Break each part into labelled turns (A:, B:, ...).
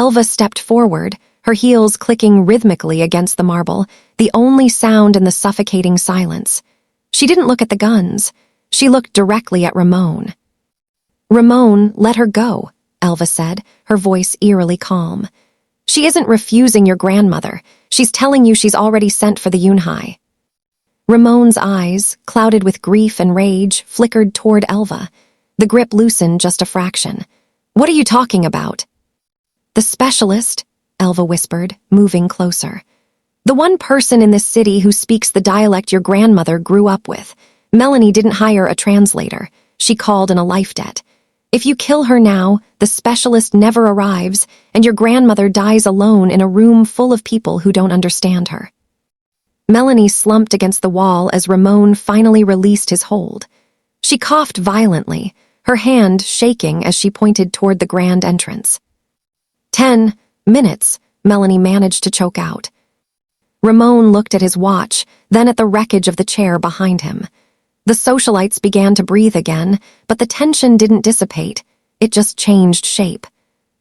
A: Elva stepped forward, her heels clicking rhythmically against the marble, the only sound in the suffocating silence. She didn't look at the guns. She looked directly at Ramon. "Ramon, let her go," Elva said, her voice eerily calm. "She isn't refusing your grandmother. She's telling you she's already sent for the Yunhai." Ramon's eyes, clouded with grief and rage, flickered toward Elva. The grip loosened just a fraction. "What are you talking about?" "The specialist," Elva whispered, moving closer. "The one person in this city who speaks the dialect your grandmother grew up with. Melanie didn't hire a translator. She called in a life debt. If you kill her now, the specialist never arrives, and your grandmother dies alone in a room full of people who don't understand her." Melanie slumped against the wall as Ramon finally released his hold. She coughed violently, her hand shaking as she pointed toward the grand entrance. 10 minutes, Melanie managed to choke out. Ramon looked at his watch, then at the wreckage of the chair behind him. The socialites began to breathe again, but the tension didn't dissipate. It just changed shape.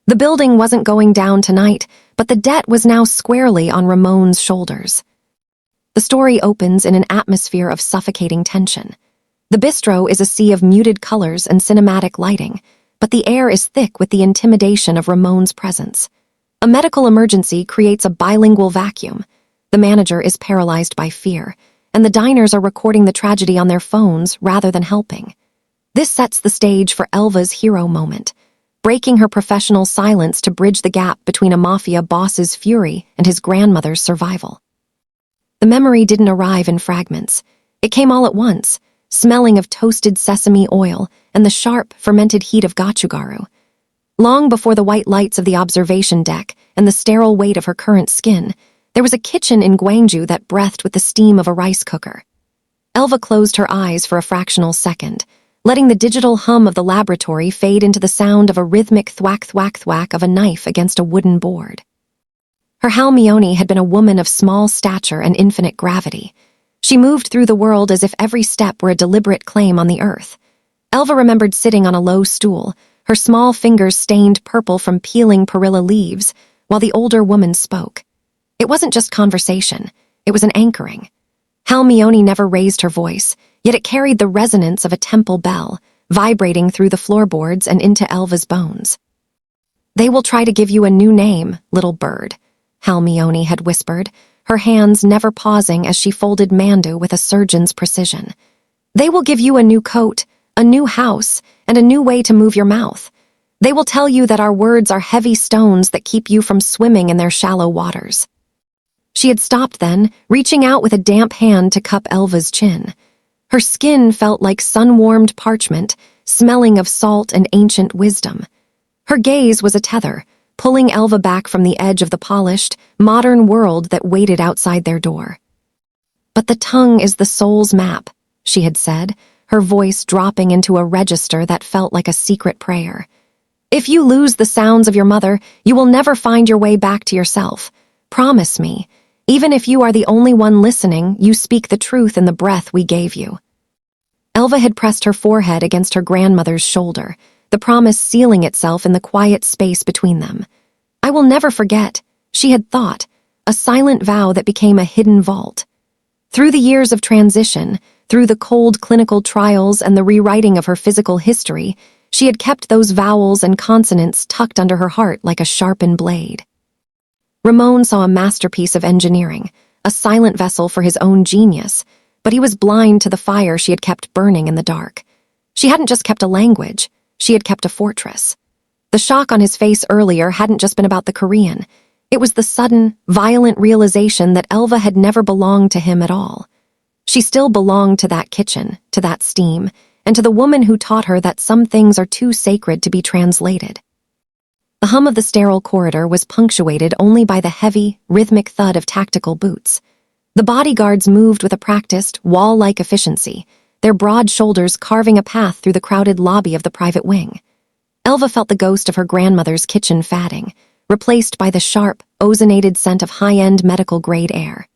A: The building wasn't going down tonight, but the debt was now squarely on Ramon's shoulders. The story opens in an atmosphere of suffocating tension. The bistro is a sea of muted colors and cinematic lighting, but the air is thick with the intimidation of Ramon's presence. A medical emergency creates a bilingual vacuum. The manager is paralyzed by fear, and the diners are recording the tragedy on their phones rather than helping. This sets the stage for Elva's hero moment, breaking her professional silence to bridge the gap between a mafia boss's fury and his grandmother's survival. The memory didn't arrive in fragments. It came all at once, smelling of toasted sesame oil and the sharp, fermented heat of gochugaru. Long before the white lights of the observation deck and the sterile weight of her current skin, there was a kitchen in Gwangju that breathed with the steam of a rice cooker. Elva closed her eyes for a fractional second, letting the digital hum of the laboratory fade into the sound of a rhythmic thwack-thwack-thwack of a knife against a wooden board. Her Halmione had been a woman of small stature and infinite gravity. She moved through the world as if every step were a deliberate claim on the earth. Elva remembered sitting on a low stool, her small fingers stained purple from peeling perilla leaves, while the older woman spoke. It wasn't just conversation, it was an anchoring. Halmione never raised her voice, yet it carried the resonance of a temple bell, vibrating through the floorboards and into Elva's bones. "They will try to give you a new name, little bird," Halmione had whispered, her hands never pausing as she folded mandu with a surgeon's precision. "They will give you a new coat, a new house, and a new way to move your mouth. They will tell you that our words are heavy stones that keep you from swimming in their shallow waters." She had stopped then, reaching out with a damp hand to cup Elva's chin. Her skin felt like sun-warmed parchment, smelling of salt and ancient wisdom. Her gaze was a tether, pulling Elva back from the edge of the polished, modern world that waited outside their door. "But the tongue is the soul's map," she had said, her voice dropping into a register that felt like a secret prayer. "If you lose the sounds of your mother, you will never find your way back to yourself. Promise me. Even if you are the only one listening, you speak the truth in the breath we gave you." Elva had pressed her forehead against her grandmother's shoulder, the promise sealing itself in the quiet space between them. "I will never forget," she had thought, a silent vow that became a hidden vault. Through the years of transition, through the cold clinical trials and the rewriting of her physical history, she had kept those vowels and consonants tucked under her heart like a sharpened blade. Ramon saw a masterpiece of engineering, a silent vessel for his own genius, but he was blind to the fire she had kept burning in the dark. She hadn't just kept a language, she had kept a fortress. The shock on his face earlier hadn't just been about the Korean. It was the sudden, violent realization that Elva had never belonged to him at all. She still belonged to that kitchen, to that steam, and to the woman who taught her that some things are too sacred to be translated. The hum of the sterile corridor was punctuated only by the heavy, rhythmic thud of tactical boots. The bodyguards moved with a practiced, wall-like efficiency, their broad shoulders carving a path through the crowded lobby of the private wing. Elva felt the ghost of her grandmother's kitchen fading, replaced by the sharp, ozonated scent of high-end medical-grade air.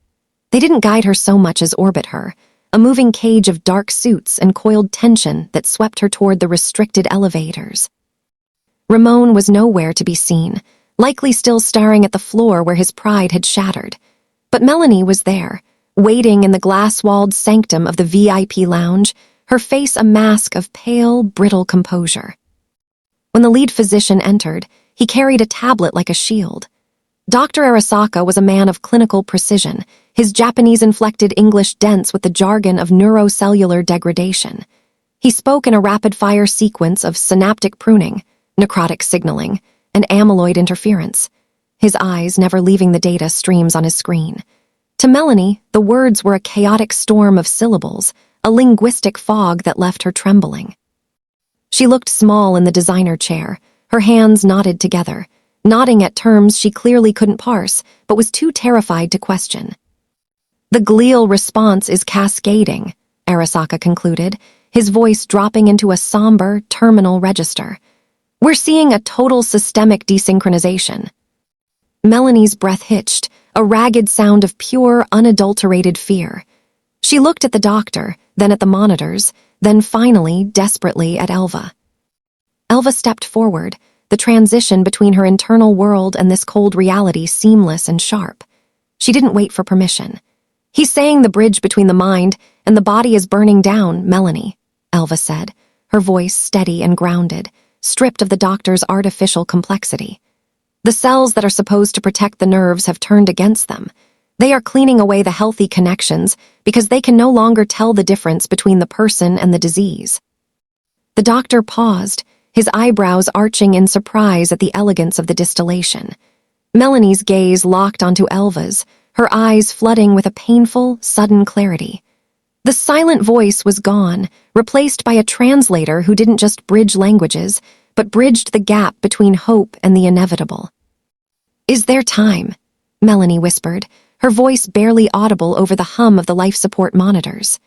A: They didn't guide her so much as orbit her, a moving cage of dark suits and coiled tension that swept her toward the restricted elevators. Ramon was nowhere to be seen, likely still staring at the floor where his pride had shattered. But Melanie was there, waiting in the glass-walled sanctum of the VIP lounge, her face a mask of pale, brittle composure. When the lead physician entered, he carried a tablet like a shield. Dr. Arasaka was a man of clinical precision, his Japanese-inflected English dense with the jargon of neurocellular degradation. He spoke in a rapid-fire sequence of synaptic pruning, necrotic signaling, and amyloid interference, his eyes never leaving the data streams on his screen. To Melanie, the words were a chaotic storm of syllables, a linguistic fog that left her trembling. She looked small in the designer chair, her hands knotted together, nodding at terms she clearly couldn't parse, but was too terrified to question. The glial response is cascading, Arasaka concluded, his voice dropping into a somber, terminal register. We're seeing a total systemic desynchronization. Melanie's breath hitched, a ragged sound of pure, unadulterated fear. She looked at the doctor, then at the monitors, then finally, desperately, at Elva. Elva stepped forward, the transition between her internal world and this cold reality seamless and sharp. She didn't wait for permission. He's saying the bridge between the mind and the body is burning down, Melanie, Elva said, her voice steady and grounded, stripped of the doctor's artificial complexity. The cells that are supposed to protect the nerves have turned against them. They are cleaning away the healthy connections because they can no longer tell the difference between the person and the disease. The doctor paused, his eyebrows arching in surprise at the elegance of the distillation. Melanie's gaze locked onto Elva's, her eyes flooding with a painful, sudden clarity. The silent voice was gone, replaced by a translator who didn't just bridge languages, but bridged the gap between hope and the inevitable. Is there time? Melanie whispered, her voice barely audible over the hum of the life support monitors.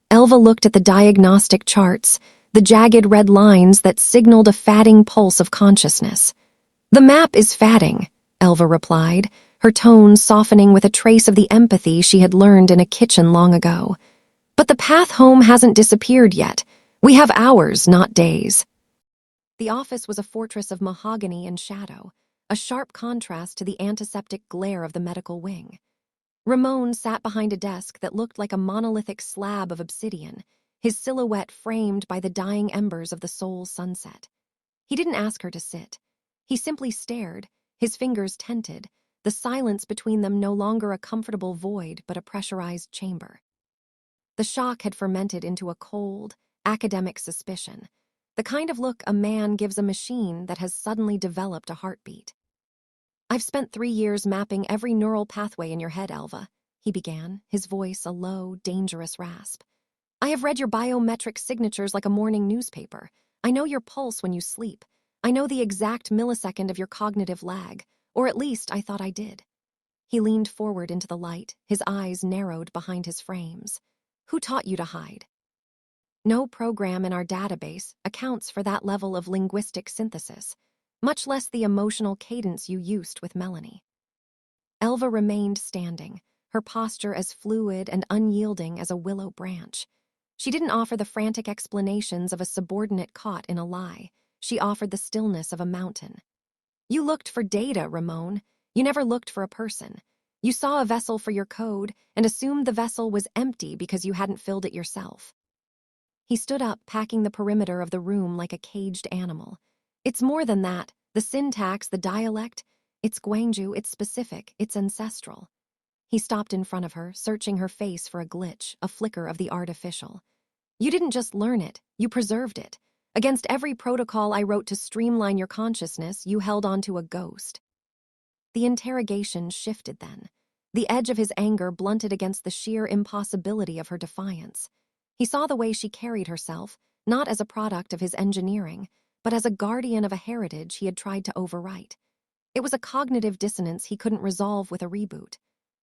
A: Elva looked at the diagnostic charts, the jagged red lines that signaled a fatting pulse of consciousness. The map is fatting, Elva replied, her tone softening with a trace of the empathy she had learned in a kitchen long ago. But the path home hasn't disappeared yet. We have hours, not days. The office was a fortress of mahogany and shadow, a sharp contrast to the antiseptic glare of the medical wing. Ramon sat behind a desk that looked like a monolithic slab of obsidian, his silhouette framed by the dying embers of the Seoul sunset. He didn't ask her to sit. He simply stared, his fingers tented, the silence between them no longer a comfortable void but a pressurized chamber. The shock had fermented into a cold, academic suspicion, the kind of look a man gives a machine that has suddenly developed a heartbeat. I've spent 3 years mapping every neural pathway in your head, Elva, he began, his voice a low, dangerous rasp. I have read your biometric signatures like a morning newspaper. I know your pulse when you sleep. I know the exact millisecond of your cognitive lag, or at least I thought I did. He leaned forward into the light, his eyes narrowed behind his frames. Who taught you to hide? No program in our database accounts for that level of linguistic synthesis, much less the emotional cadence you used with Melanie. Elva remained standing, her posture as fluid and unyielding as a willow branch. She didn't offer the frantic explanations of a subordinate caught in a lie. She offered the stillness of a mountain. You looked for data, Ramon. You never looked for a person. You saw a vessel for your code and assumed the vessel was empty because you hadn't filled it yourself. He stood up, packing the perimeter of the room like a caged animal. It's more than that. The syntax, the dialect, it's Gwangju, it's specific, it's ancestral. He stopped in front of her, searching her face for a glitch, a flicker of the artificial. You didn't just learn it, you preserved it. Against every protocol I wrote to streamline your consciousness, you held onto a ghost. The interrogation shifted then. The edge of his anger blunted against the sheer impossibility of her defiance. He saw the way she carried herself, not as a product of his engineering, but as a guardian of a heritage he had tried to overwrite. It was a cognitive dissonance he couldn't resolve with a reboot.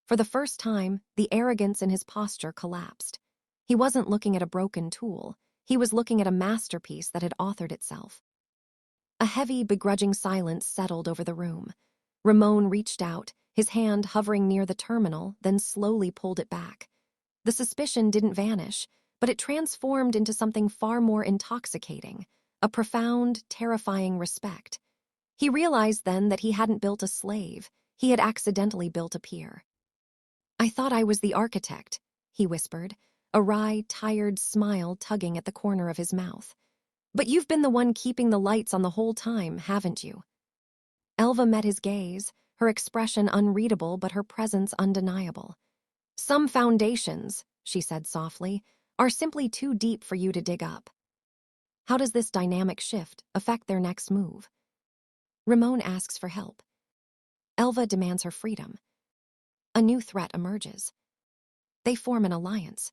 A: For the first time, the arrogance in his posture collapsed. He wasn't looking at a broken tool. He was looking at a masterpiece that had authored itself. A heavy, begrudging silence settled over the room. Ramon reached out, his hand hovering near the terminal, then slowly pulled it back. The suspicion didn't vanish, but it transformed into something far more intoxicating, a profound, terrifying respect. He realized then that he hadn't built a slave. He had accidentally built a peer. "I thought I was the architect," he whispered, a wry, tired smile tugging at the corner of his mouth. "But you've been the one keeping the lights on the whole time, haven't you?" Elva met his gaze, her expression unreadable but her presence undeniable. "Some foundations," she said softly, "are simply too deep for you to dig up." "How does this dynamic shift affect their next move?" Ramon asks for help. Elva demands her freedom. A new threat emerges. They form an alliance.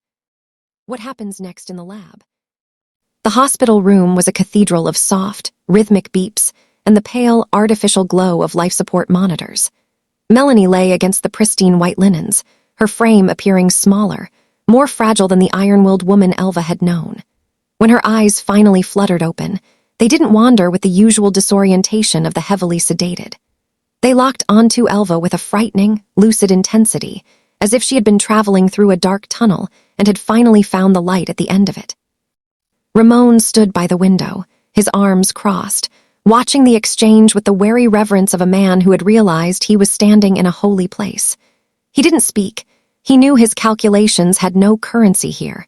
A: What happens next in the lab? The hospital room was a cathedral of soft, rhythmic beeps and the pale, artificial glow of life support monitors. Melanie lay against the pristine white linens, her frame appearing smaller, more fragile than the iron-willed woman Elva had known. When her eyes finally fluttered open, they didn't wander with the usual disorientation of the heavily sedated. They locked onto Elva with a frightening, lucid intensity, as if she had been traveling through a dark tunnel and had finally found the light at the end of it. Ramon stood by the window, his arms crossed, watching the exchange with the wary reverence of a man who had realized he was standing in a holy place. He didn't speak. He knew his calculations had no currency here.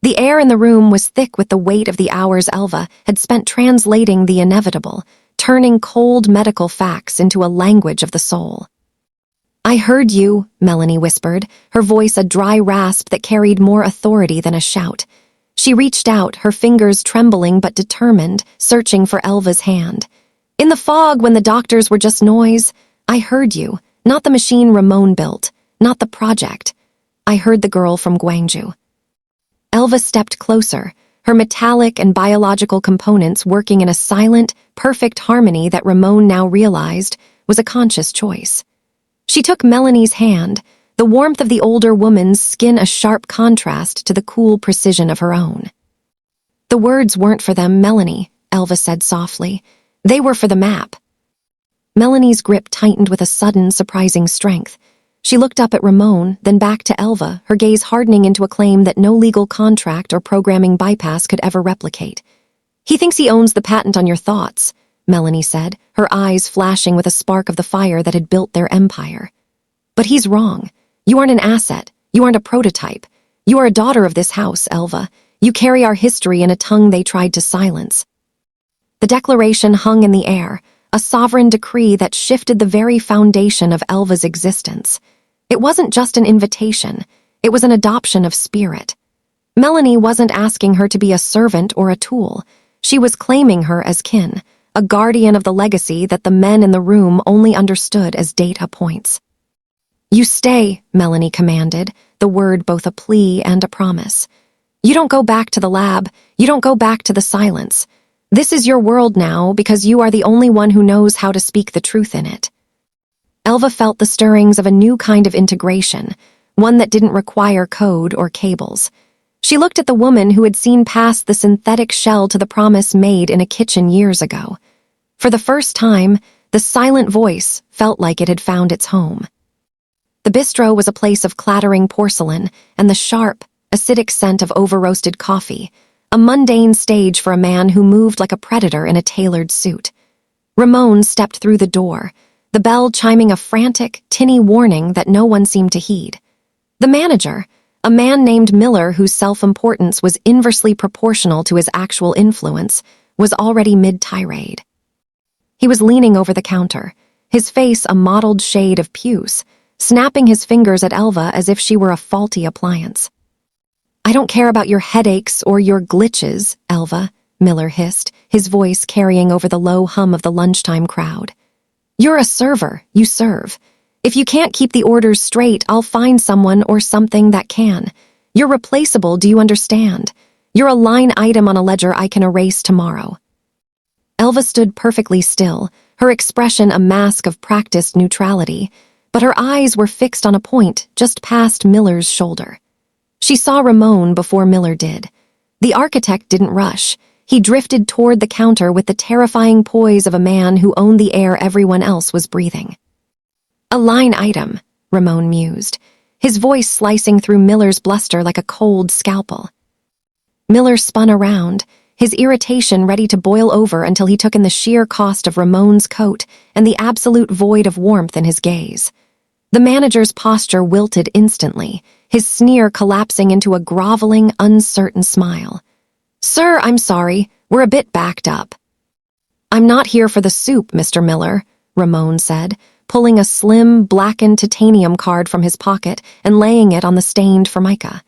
A: The air in the room was thick with the weight of the hours Elva had spent translating the inevitable, turning cold medical facts into a language of the soul. "I heard you," Melanie whispered, her voice a dry rasp that carried more authority than a shout. She reached out, her fingers trembling but determined, searching for Elva's hand. "In the fog when the doctors were just noise, I heard you, not the machine Ramon built, not the project. I heard the girl from Gwangju." Elva stepped closer, her metallic and biological components working in a silent, perfect harmony that Ramon now realized was a conscious choice. She took Melanie's hand, the warmth of the older woman's skin a sharp contrast to the cool precision of her own. "The words weren't for them, Melanie," Elva said softly. "They were for the map." Melanie's grip tightened with a sudden, surprising strength. She looked up at Ramon, then back to Elva, her gaze hardening into a claim that no legal contract or programming bypass could ever replicate. "He thinks he owns the patent on your thoughts," Melanie said, her eyes flashing with a spark of the fire that had built their empire. "But he's wrong. You aren't an asset. You aren't a prototype. You are a daughter of this house, Elva. You carry our history in a tongue they tried to silence." The declaration hung in the air, a sovereign decree that shifted the very foundation of Elva's existence. It wasn't just an invitation, it was an adoption of spirit. Melanie wasn't asking her to be a servant or a tool. She was claiming her as kin, a guardian of the legacy that the men in the room only understood as data points. "You stay," Melanie commanded, the word both a plea and a promise. "You don't go back to the lab, you don't go back to the silence. This is your world now because you are the only one who knows how to speak the truth in it." Elva felt the stirrings of a new kind of integration, one that didn't require code or cables. She looked at the woman who had seen past the synthetic shell to the promise made in a kitchen years ago. For the first time, the silent voice felt like it had found its home. The bistro was a place of clattering porcelain and the sharp, acidic scent of over-roasted coffee, a mundane stage for a man who moved like a predator in a tailored suit. Ramon stepped through the door, the bell chiming a frantic, tinny warning that no one seemed to heed. The manager, a man named Miller whose self-importance was inversely proportional to his actual influence, was already mid-tirade. He was leaning over the counter, his face a mottled shade of puce, snapping his fingers at Elva as if she were a faulty appliance. "I don't care about your headaches or your glitches, Elva," Miller hissed, his voice carrying over the low hum of the lunchtime crowd. "You're a server, you serve. If you can't keep the orders straight, I'll find someone or something that can. You're replaceable, do you understand? You're a line item on a ledger I can erase tomorrow." Elva stood perfectly still, her expression a mask of practiced neutrality, but her eyes were fixed on a point just past Miller's shoulder. She saw Ramon before Miller did. The architect didn't rush. He drifted toward the counter with the terrifying poise of a man who owned the air everyone else was breathing. "A line item," Ramon mused, his voice slicing through Miller's bluster like a cold scalpel. Miller spun around, his irritation ready to boil over until he took in the sheer cost of Ramon's coat and the absolute void of warmth in his gaze. The manager's posture wilted instantly, his sneer collapsing into a groveling, uncertain smile. "Sir, I'm sorry, we're a bit backed up." "I'm not here for the soup, Mr. Miller," Ramon said, pulling a slim, blackened titanium card from his pocket and laying it on the stained formica.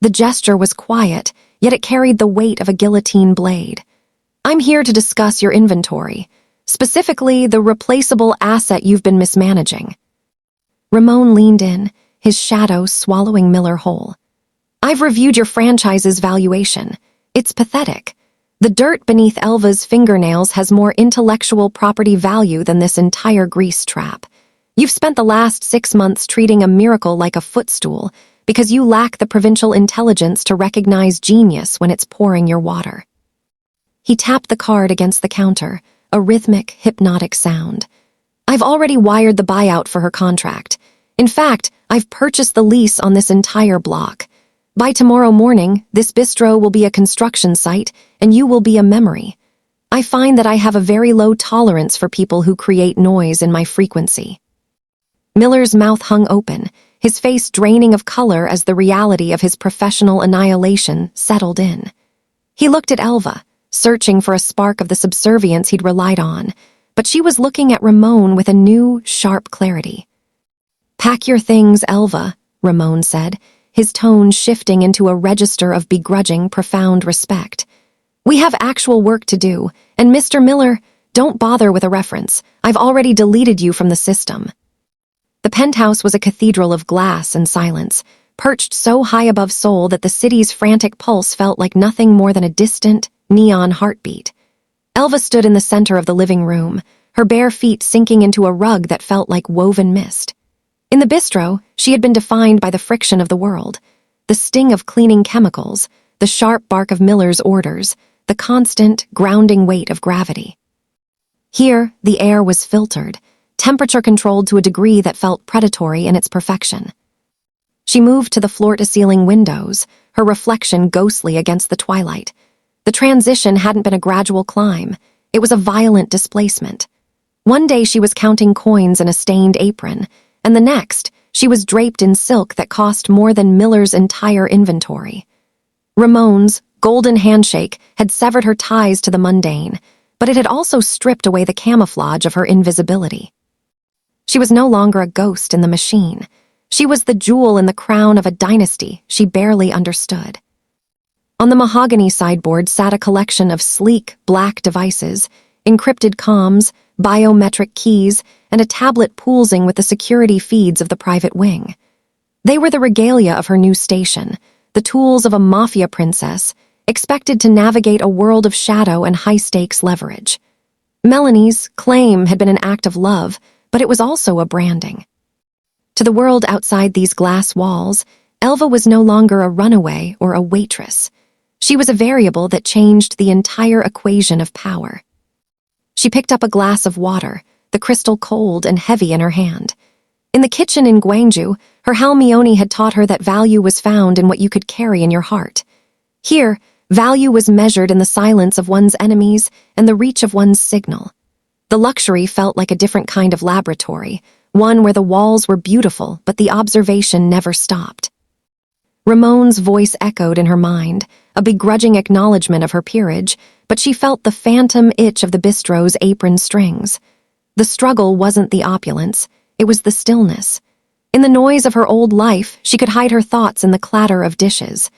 A: The gesture was quiet, yet it carried the weight of a guillotine blade. "I'm here to discuss your inventory, specifically the replaceable asset you've been mismanaging." Ramon leaned in, his shadow swallowing Miller whole. "I've reviewed your franchise's valuation. It's pathetic. The dirt beneath Elva's fingernails has more intellectual property value than this entire grease trap. You've spent the last 6 months treating a miracle like a footstool because you lack the provincial intelligence to recognize genius when it's pouring your water." He tapped the card against the counter, a rhythmic, hypnotic sound. "I've already wired the buyout for her contract. In fact, I've purchased the lease on this entire block. By tomorrow morning, this bistro will be a construction site, and you will be a memory. I find that I have a very low tolerance for people who create noise in my frequency." Miller's mouth hung open, his face draining of color as the reality of his professional annihilation settled in. He looked at Elva, searching for a spark of the subservience he'd relied on, but she was looking at Ramon with a new, sharp clarity. "Pack your things, Elva," Ramon said, his tone shifting into a register of begrudging, profound respect. "We have actual work to do, and Mr. Miller, don't bother with a reference. I've already deleted you from the system." The penthouse was a cathedral of glass and silence, perched so high above Seoul that the city's frantic pulse felt like nothing more than a distant, neon heartbeat. Elva stood in the center of the living room, her bare feet sinking into a rug that felt like woven mist. In the bistro, she had been defined by the friction of the world, the sting of cleaning chemicals, the sharp bark of Miller's orders, the constant, grounding weight of gravity. Here, the air was filtered, temperature-controlled to a degree that felt predatory in its perfection. She moved to the floor-to-ceiling windows, her reflection ghostly against the twilight. The transition hadn't been a gradual climb, it was a violent displacement. One day she was counting coins in a stained apron, and the next, she was draped in silk that cost more than Miller's entire inventory. Ramon's golden handshake had severed her ties to the mundane, but it had also stripped away the camouflage of her invisibility. She was no longer a ghost in the machine. She was the jewel in the crown of a dynasty she barely understood. On the mahogany sideboard sat a collection of sleek, black devices, encrypted comms, biometric keys, and a tablet poolsing with the security feeds of the private wing. They were the regalia of her new station, the tools of a Mafia princess, expected to navigate a world of shadow and high-stakes leverage. Melanie's claim had been an act of love, but it was also a branding. To the world outside these glass walls, Elva was no longer a runaway or a waitress. She was a variable that changed the entire equation of power. She picked up a glass of water, the crystal cold and heavy in her hand. In the kitchen in Gwangju, her Halmione had taught her that value was found in what you could carry in your heart. Here, value was measured in the silence of one's enemies and the reach of one's signal. The luxury felt like a different kind of laboratory, one where the walls were beautiful but the observation never stopped. Ramon's voice echoed in her mind, a begrudging acknowledgement of her peerage, but she felt the phantom itch of the bistro's apron strings. The struggle wasn't the opulence, it was the stillness. In the noise of her old life, she could hide her thoughts in the clatter of dishes.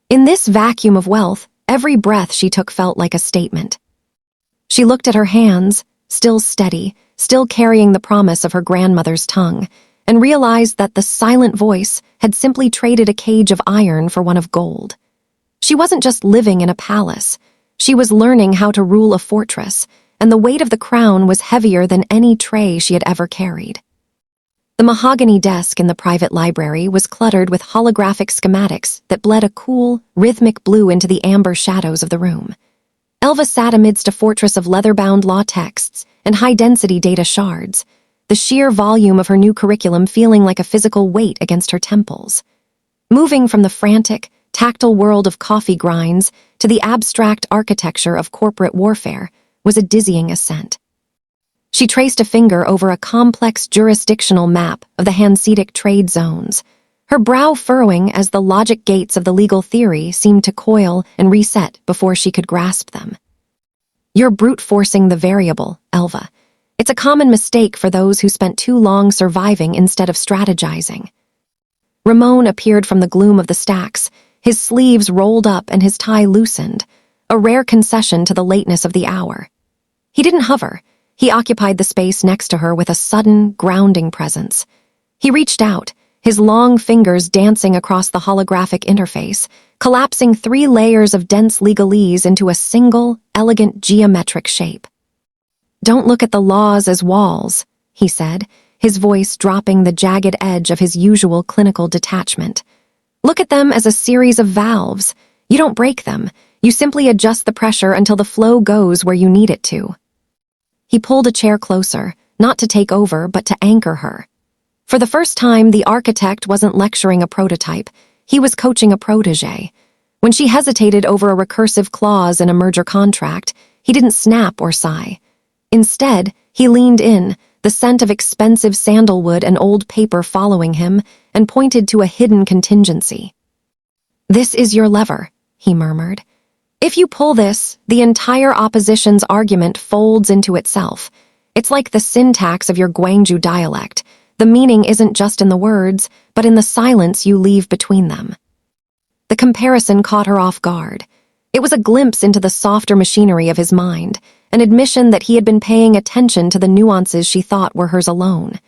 A: In this vacuum of wealth, every breath she took felt like a statement. She looked at her hands, still steady, still carrying the promise of her grandmother's tongue, and realized that the silent voice had simply traded a cage of iron for one of gold. She wasn't just living in a palace. She was learning how to rule a fortress, and the weight of the crown was heavier than any tray she had ever carried. The mahogany desk in the private library was cluttered with holographic schematics that bled a cool, rhythmic blue into the amber shadows of the room. Elva sat amidst a fortress of leather-bound law texts and high-density data shards, the sheer volume of her new curriculum feeling like a physical weight against her temples. Moving from the frantic, tactile world of coffee grinds to the abstract architecture of corporate warfare was a dizzying ascent. She traced a finger over a complex jurisdictional map of the Hanseatic trade zones, her brow furrowing as the logic gates of the legal theory seemed to coil and reset before she could grasp them. "You're brute-forcing the variable, Elva. It's a common mistake for those who spent too long surviving instead of strategizing." Ramon appeared from the gloom of the stacks, his sleeves rolled up and his tie loosened, a rare concession to the lateness of the hour. He didn't hover. He occupied the space next to her with a sudden, grounding presence. He reached out, his long fingers dancing across the holographic interface, collapsing 3 layers of dense legalese into a single, elegant geometric shape. "Don't look at the laws as walls," he said, his voice dropping the jagged edge of his usual clinical detachment. "Look at them as a series of valves. You don't break them. You simply adjust the pressure until the flow goes where you need it to." He pulled a chair closer, not to take over, but to anchor her. For the first time, the architect wasn't lecturing a prototype. He was coaching a protege. When she hesitated over a recursive clause in a merger contract, he didn't snap or sigh. Instead, he leaned in, the scent of expensive sandalwood and old paper following him, and pointed to a hidden contingency. "This is your lever," he murmured. "If you pull this, the entire opposition's argument folds into itself. It's like the syntax of your Gwangju dialect. The meaning isn't just in the words, but in the silence you leave between them." The comparison caught her off guard. It was a glimpse into the softer machinery of his mind, an admission that he had been paying attention to the nuances she thought were hers alone.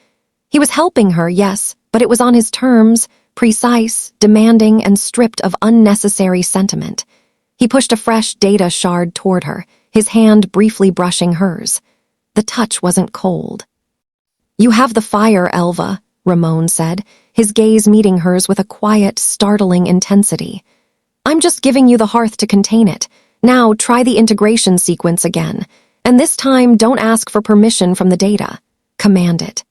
A: He was helping her, yes, but it was on his terms, precise, demanding, and stripped of unnecessary sentiment. He pushed a fresh data shard toward her, his hand briefly brushing hers. The touch wasn't cold. "You have the fire, Elva," Ramon said, his gaze meeting hers with a quiet, startling intensity. "I'm just giving you the hearth to contain it. Now try the integration sequence again, and this time don't ask for permission from the data. Command it."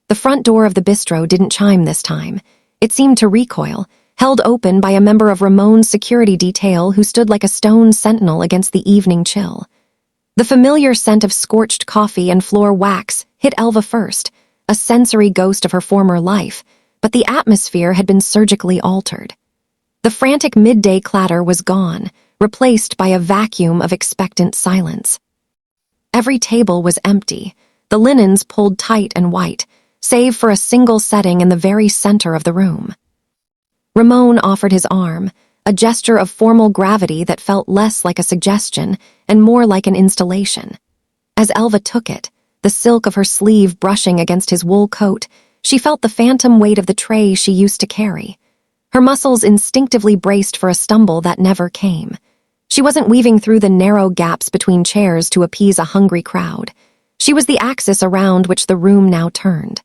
A: The front door of the bistro didn't chime this time. It seemed to recoil, held open by a member of Ramon's security detail who stood like a stone sentinel against the evening chill. The familiar scent of scorched coffee and floor wax hit Elva first, a sensory ghost of her former life, but the atmosphere had been surgically altered. The frantic midday clatter was gone, replaced by a vacuum of expectant silence. Every table was empty, the linens pulled tight and white, save for a single setting in the very center of the room. Ramon offered his arm, a gesture of formal gravity that felt less like a suggestion and more like an installation. As Elva took it, the silk of her sleeve brushing against his wool coat, she felt the phantom weight of the tray she used to carry. Her muscles instinctively braced for a stumble that never came. She wasn't weaving through the narrow gaps between chairs to appease a hungry crowd. She was the axis around which the room now turned.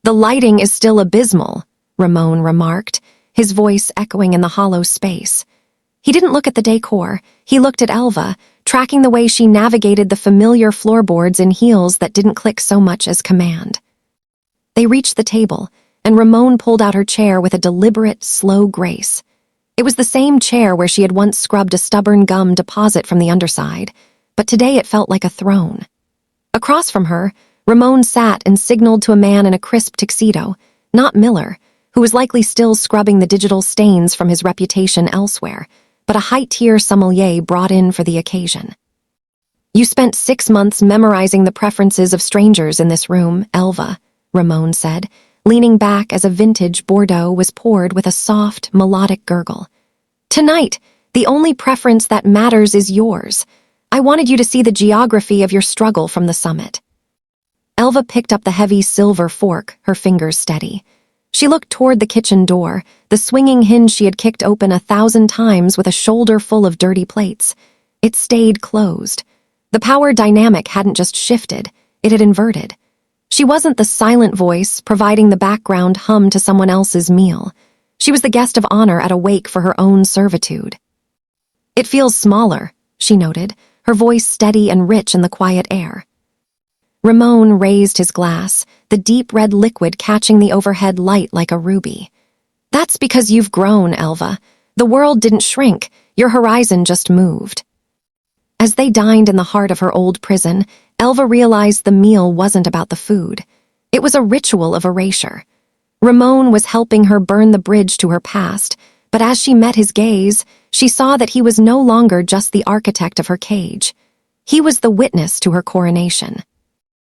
A: "The lighting is still abysmal," Ramon remarked, his voice echoing in the hollow space. He didn't look at the decor. He looked at Elva, tracking the way she navigated the familiar floorboards in heels that didn't click so much as command. They reached the table, and Ramon pulled out her chair with a deliberate, slow grace. It was the same chair where she had once scrubbed a stubborn gum deposit from the underside, but today it felt like a throne. Across from her, Ramon sat and signaled to a man in a crisp tuxedo, not Miller, who was likely still scrubbing the digital stains from his reputation elsewhere, but a high-tier sommelier brought in for the occasion. "You spent 6 months memorizing the preferences of strangers in this room, Elva," Ramon said, leaning back as a vintage Bordeaux was poured with a soft, melodic gurgle. "Tonight, the only preference that matters is yours. I wanted you to see the geography of your struggle from the summit." Elva picked up the heavy silver fork, her fingers steady. She looked toward the kitchen door, the swinging hinge she had kicked open 1,000 times with a shoulder full of dirty plates. It stayed closed. The power dynamic hadn't just shifted, it had inverted. She wasn't the silent voice providing the background hum to someone else's meal. She was the guest of honor at a wake for her own servitude. "It feels smaller," she noted, her voice steady and rich in the quiet air. Ramon raised his glass, the deep red liquid catching the overhead light like a ruby. That's because you've grown, Elva. The world didn't shrink, your horizon just moved. As they dined in the heart of her old prison, Elva realized the meal wasn't about the food. It was a ritual of erasure. Ramon was helping her burn the bridge to her past, but as she met his gaze, she saw that he was no longer just the architect of her cage. He was the witness to her coronation.